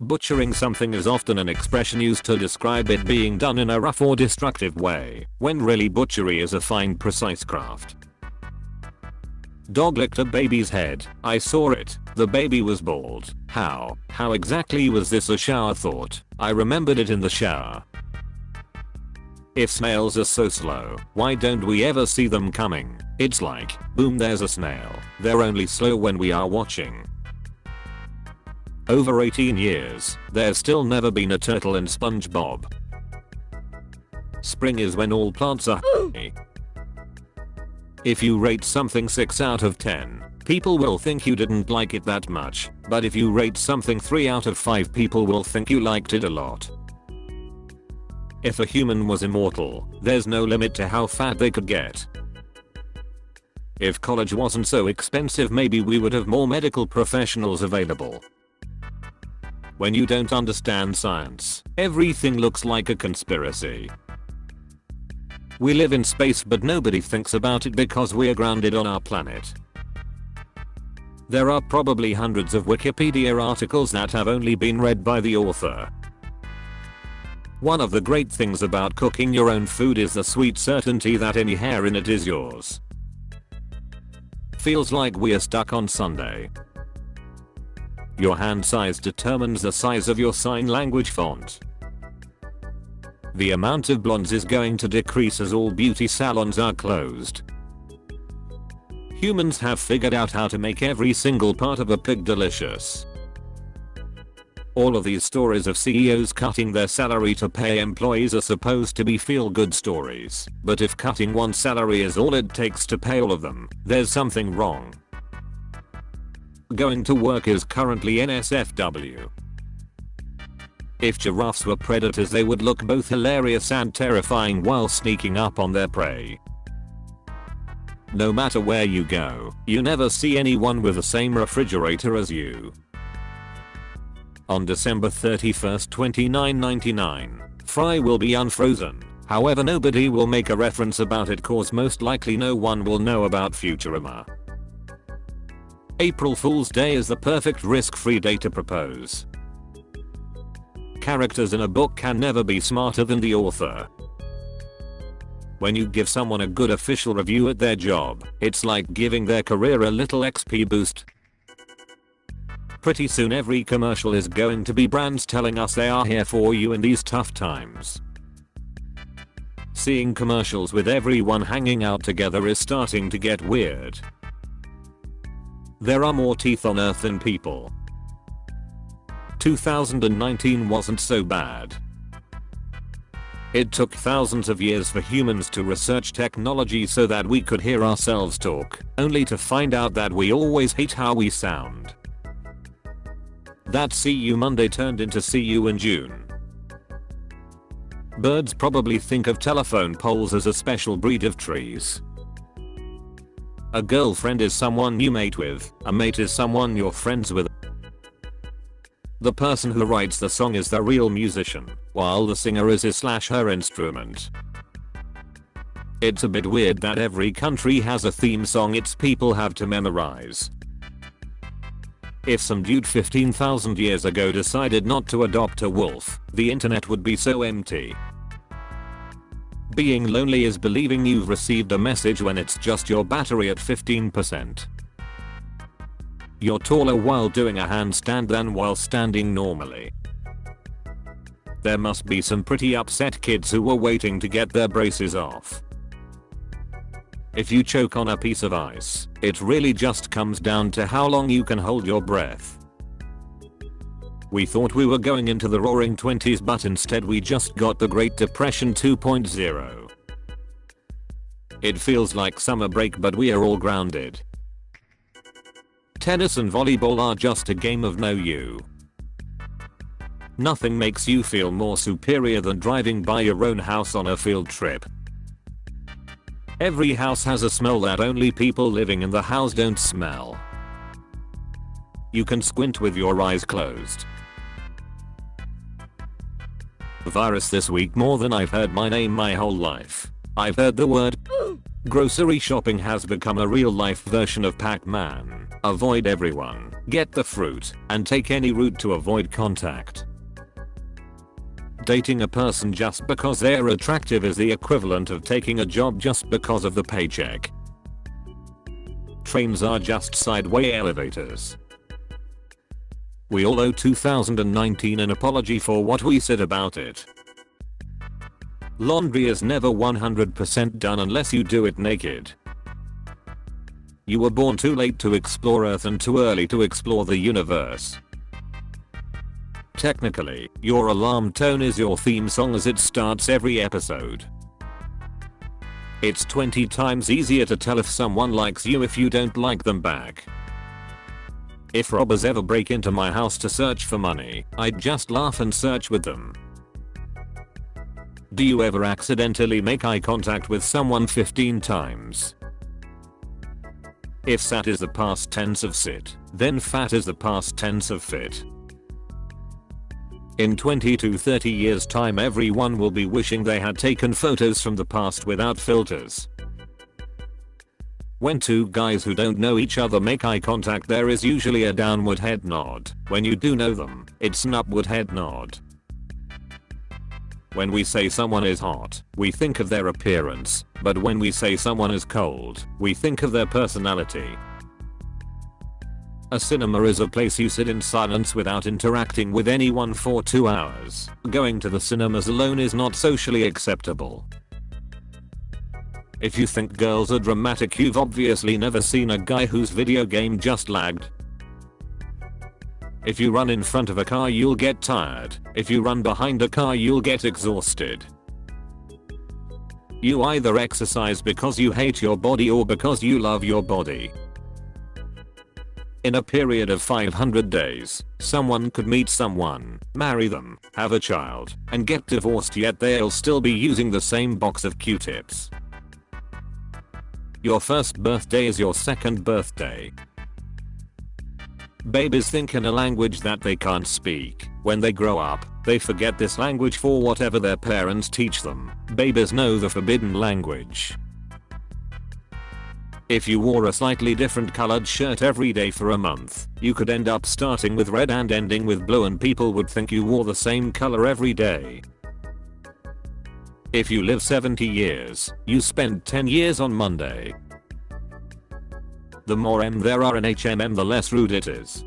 Butchering something is often an expression used to describe it being done in a rough or destructive way, when really butchery is a fine, precise craft. Dog licked a baby's head. I saw it. The baby was bald. How? How exactly was this a shower thought? I remembered it in the shower. If snails are so slow, why don't we ever see them coming? It's like, boom, there's a snail. They're only slow when we are watching. Over 18 years, there's still never been a turtle in SpongeBob. Spring is when all plants are happy. If you rate something 6 out of 10, people will think you didn't like it that much, but if you rate something 3 out of 5, people will think you liked it a lot. If a human was immortal, there's no limit to how fat they could get. If college wasn't so expensive, maybe we would have more medical professionals available. When you don't understand science, everything looks like a conspiracy. We live in space, but nobody thinks about it because we're grounded on our planet. There are probably hundreds of Wikipedia articles that have only been read by the author. One of the great things about cooking your own food is the sweet certainty that any hair in it is yours. Feels like we're stuck on Sunday. Your hand size determines the size of your sign language font. The amount of blondes is going to decrease as all beauty salons are closed. Humans have figured out how to make every single part of a pig delicious. All of these stories of CEOs cutting their salary to pay employees are supposed to be feel-good stories, but if cutting one salary is all it takes to pay all of them, there's something wrong. Going to work is currently NSFW. If giraffes were predators, they would look both hilarious and terrifying while sneaking up on their prey. No matter where you go, you never see anyone with the same refrigerator as you. On December 31st, 2999, Fry will be unfrozen. However, nobody will make a reference about it cause most likely no one will know about Futurama. April Fool's Day is the perfect risk-free day to propose. Characters in a book can never be smarter than the author. When you give someone a good official review at their job, it's like giving their career a little XP boost. Pretty soon every commercial is going to be brands telling us they are here for you in these tough times. Seeing commercials with everyone hanging out together is starting to get weird. There are more teeth on Earth than people. 2019 wasn't so bad. It took thousands of years for humans to research technology so that we could hear ourselves talk, only to find out that we always hate how we sound. That See You Monday turned into See You in June. Birds probably think of telephone poles as a special breed of trees. A girlfriend is someone you mate with, a mate is someone you're friends with. The person who writes the song is the real musician, while the singer is his/her instrument. It's a bit weird that every country has a theme song its people have to memorize. If some dude 15,000 years ago decided not to adopt a wolf, the internet would be so empty. Being lonely is believing you've received a message when it's just your battery at 15%. You're taller while doing a handstand than while standing normally. There must be some pretty upset kids who were waiting to get their braces off. If you choke on a piece of ice, it really just comes down to how long you can hold your breath. We thought we were going into the roaring 20s, but instead we just got the Great Depression 2.0. It feels like summer break, but we are all grounded. Tennis and volleyball are just a game of no you. Nothing makes you feel more superior than driving by your own house on a field trip. Every house has a smell that only people living in the house don't smell. You can squint with your eyes closed. Virus this week more than I've heard my name my whole life. I've heard the word Grocery shopping has become a real-life version of Pac-Man. Avoid everyone, get the fruit, and take any route to avoid contact. Dating a person just because they're attractive is the equivalent of taking a job just because of the paycheck. Trains are just sideway elevators. We all owe 2019 an apology for what we said about it. Laundry is never 100% done unless you do it naked. You were born too late to explore Earth and too early to explore the universe. Technically, your alarm tone is your theme song as it starts every episode. It's 20 times easier to tell if someone likes you if you don't like them back. If robbers ever break into my house to search for money, I'd just laugh and search with them. Do you ever accidentally make eye contact with someone 15 times? If sat is the past tense of sit, then fat is the past tense of fit. In 20 to 30 years time everyone will be wishing they had taken photos from the past without filters. When two guys who don't know each other make eye contact there is usually a downward head nod. When you do know them, it's an upward head nod. When we say someone is hot, we think of their appearance, but when we say someone is cold, we think of their personality. A cinema is a place you sit in silence without interacting with anyone for 2 hours. Going to the cinemas alone is not socially acceptable. If you think girls are dramatic, you've obviously never seen a guy whose video game just lagged. If you run in front of a car you'll get tired. If you run behind a car you'll get exhausted. You either exercise because you hate your body or because you love your body. In a period of 500 days, someone could meet someone, marry them, have a child, and get divorced, yet they'll still be using the same box of Q-tips. Your first birthday is your second birthday. Babies think in a language that they can't speak. When they grow up, they forget this language for whatever their parents teach them. Babies know the forbidden language. If you wore a slightly different colored shirt every day for a month, you could end up starting with red and ending with blue and people would think you wore the same color every day. If you live 70 years, you spend 10 years on Monday. The more M there are in HMM, the less rude it is.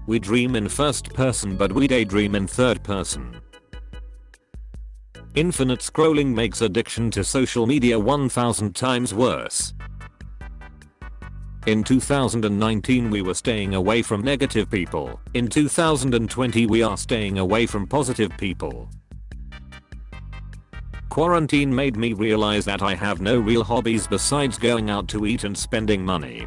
We dream in first person but we daydream in third person. Infinite scrolling makes addiction to social media 1000 times worse. In 2019 we were staying away from negative people. In 2020 we are staying away from positive people. Quarantine made me realize that I have no real hobbies besides going out to eat and spending money.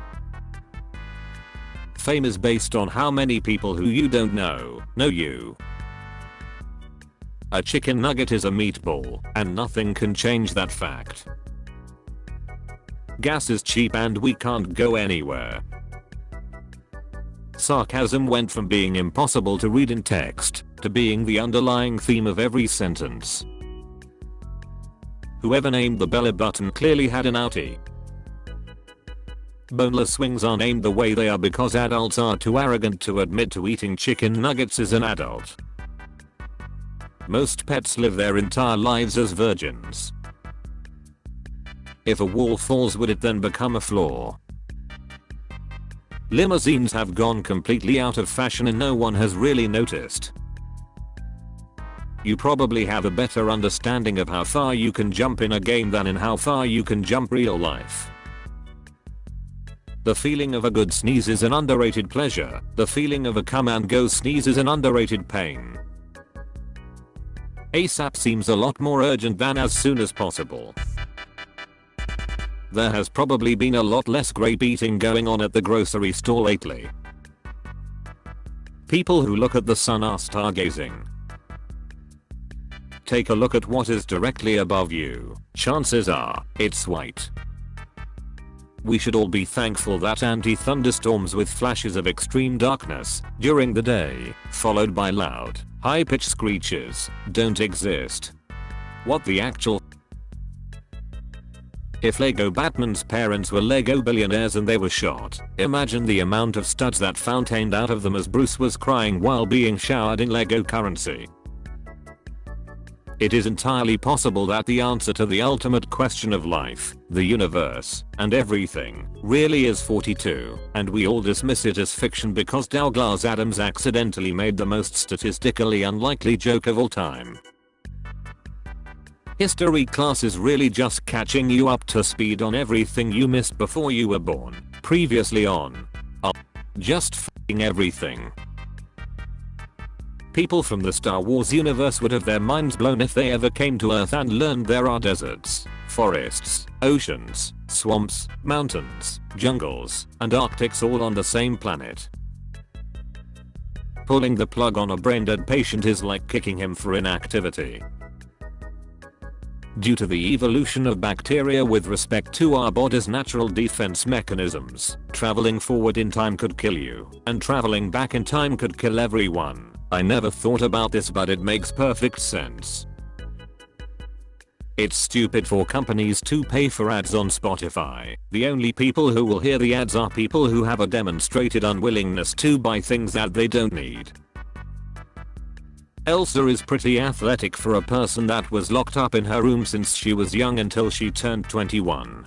Fame is based on how many people who you don't know you. A chicken nugget is a meatball, and nothing can change that fact. Gas is cheap and we can't go anywhere. Sarcasm went from being impossible to read in text, to being the underlying theme of every sentence. Whoever named the belly button clearly had an outie. Boneless wings are named the way they are because adults are too arrogant to admit to eating chicken nuggets as an adult. Most pets live their entire lives as virgins. If a wall falls, would it then become a floor? Limousines have gone completely out of fashion and no one has really noticed. You probably have a better understanding of how far you can jump in a game than in how far you can jump real life. The feeling of a good sneeze is an underrated pleasure. The feeling of a come and go sneeze is an underrated pain. ASAP seems a lot more urgent than as soon as possible. There has probably been a lot less grape eating going on at the grocery store lately. People who look at the sun are stargazing. Take a look at what is directly above you. Chances are, it's white. We should all be thankful that anti-thunderstorms with flashes of extreme darkness during the day, followed by loud, high-pitched screeches, don't exist. What the actual If Lego Batman's parents were Lego billionaires and they were shot, imagine the amount of studs that fountained out of them as Bruce was crying while being showered in Lego currency. It is entirely possible that the answer to the ultimate question of life, the universe, and everything, really is 42, and we all dismiss it as fiction because Douglas Adams accidentally made the most statistically unlikely joke of all time. History class is really just catching you up to speed on everything you missed before you were born, previously on. Just f***ing everything. People from the Star Wars universe would have their minds blown if they ever came to Earth and learned there are deserts, forests, oceans, swamps, mountains, jungles, and Arctics all on the same planet. Pulling the plug on a brain-dead patient is like kicking him for inactivity. Due to the evolution of bacteria with respect to our body's natural defense mechanisms, traveling forward in time could kill you, and traveling back in time could kill everyone. I never thought about this, but it makes perfect sense. It's stupid for companies to pay for ads on Spotify. The only people who will hear the ads are people who have a demonstrated unwillingness to buy things that they don't need. Elsa is pretty athletic for a person that was locked up in her room since she was young until she turned 21.